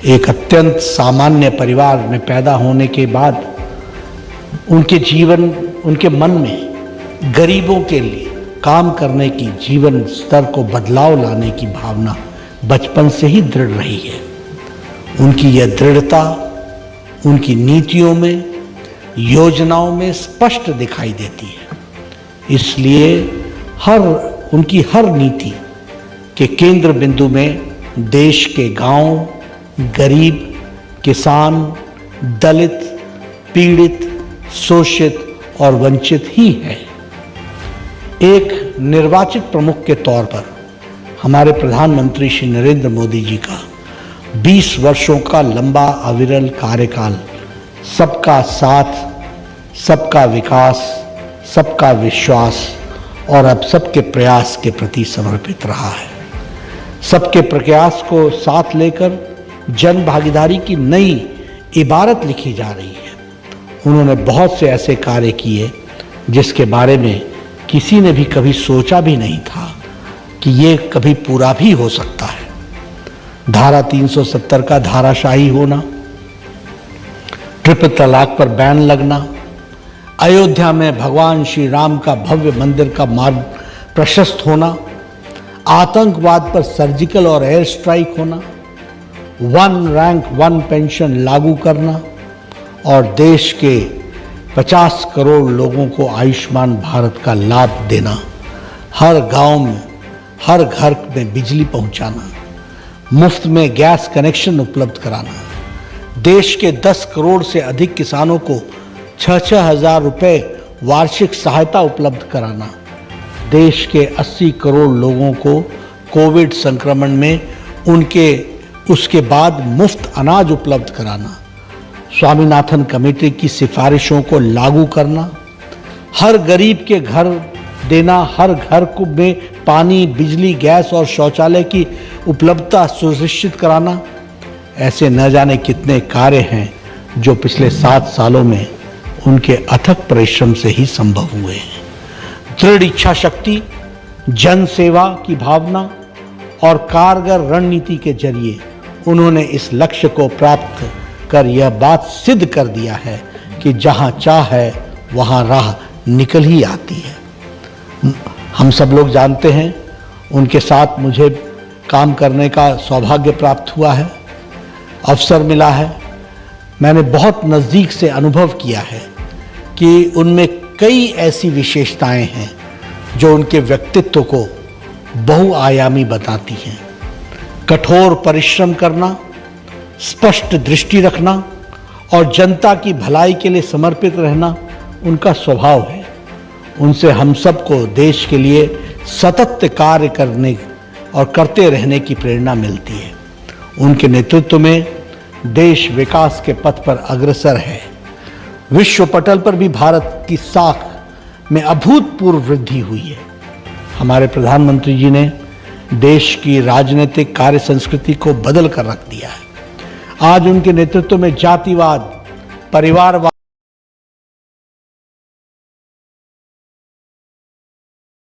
एक अत्यंत सामान्य परिवार में पैदा होने के बाद उनके मन में गरीबों के लिए काम करने की, जीवन स्तर को बदलाव लाने की भावना बचपन से ही दृढ़ रही है। उनकी यह दृढ़ता उनकी नीतियों में, योजनाओं में स्पष्ट दिखाई देती है। इसलिए उनकी हर नीति के केंद्र बिंदु में देश के गांव, गरीब, किसान, दलित, पीड़ित, शोषित और वंचित ही है। एक निर्वाचित प्रमुख के तौर पर हमारे प्रधानमंत्री श्री नरेंद्र मोदी जी का 20 वर्षों का लंबा अविरल कार्यकाल सबका साथ, सबका विकास, सबका विश्वास और अब सबके प्रयास के प्रति समर्पित रहा है। सबके प्रयास को साथ लेकर जन भागीदारी की नई इबारत लिखी जा रही है। उन्होंने बहुत से ऐसे कार्य किए जिसके बारे में किसी ने भी कभी सोचा भी नहीं था कि ये कभी पूरा भी हो सकता है। धारा 370 का धाराशाही होना, ट्रिपल तलाक पर बैन लगना, अयोध्या में भगवान श्री राम का भव्य मंदिर का मार्ग प्रशस्त होना, आतंकवाद पर सर्जिकल और एयर स्ट्राइक होना, 1 रैंक 1 पेंशन लागू करना और देश के 50 करोड़ लोगों को आयुष्मान भारत का लाभ देना, हर गांव में, हर घर में बिजली पहुंचाना, मुफ्त में गैस कनेक्शन उपलब्ध कराना, देश के 10 करोड़ से अधिक किसानों को 6-6 हज़ार रुपये वार्षिक सहायता उपलब्ध कराना, देश के 80 करोड़ लोगों को कोविड संक्रमण में उसके बाद मुफ्त अनाज उपलब्ध कराना, स्वामीनाथन कमेटी की सिफारिशों को लागू करना, हर गरीब के घर देना, हर घर को में पानी, बिजली, गैस और शौचालय की उपलब्धता सुनिश्चित कराना। ऐसे न जाने कितने कार्य हैं जो पिछले 7 सालों में उनके अथक परिश्रम से ही संभव हुए हैं। दृढ़ इच्छा शक्ति, जन सेवा की भावना और कारगर रणनीति के जरिए उन्होंने इस लक्ष्य को प्राप्त कर यह बात सिद्ध कर दिया है कि जहां चाह है वहां राह निकल ही आती है। हम सब लोग जानते हैं, उनके साथ मुझे काम करने का सौभाग्य प्राप्त हुआ है, अवसर मिला है। मैंने बहुत नज़दीक से अनुभव किया है कि उनमें कई ऐसी विशेषताएं हैं जो उनके व्यक्तित्व को बहुआयामी बताती हैं। कठोर परिश्रम करना, स्पष्ट दृष्टि रखना और जनता की भलाई के लिए समर्पित रहना उनका स्वभाव है। उनसे हम सबको देश के लिए सतत कार्य करने और करते रहने की प्रेरणा मिलती है। उनके नेतृत्व में देश विकास के पथ पर अग्रसर है। विश्व पटल पर भी भारत की साख में अभूतपूर्व वृद्धि हुई है। हमारे प्रधानमंत्री जी ने देश की राजनीतिक कार्य संस्कृति को बदल कर रख दिया है। आज उनके नेतृत्व में जातिवाद, परिवारवाद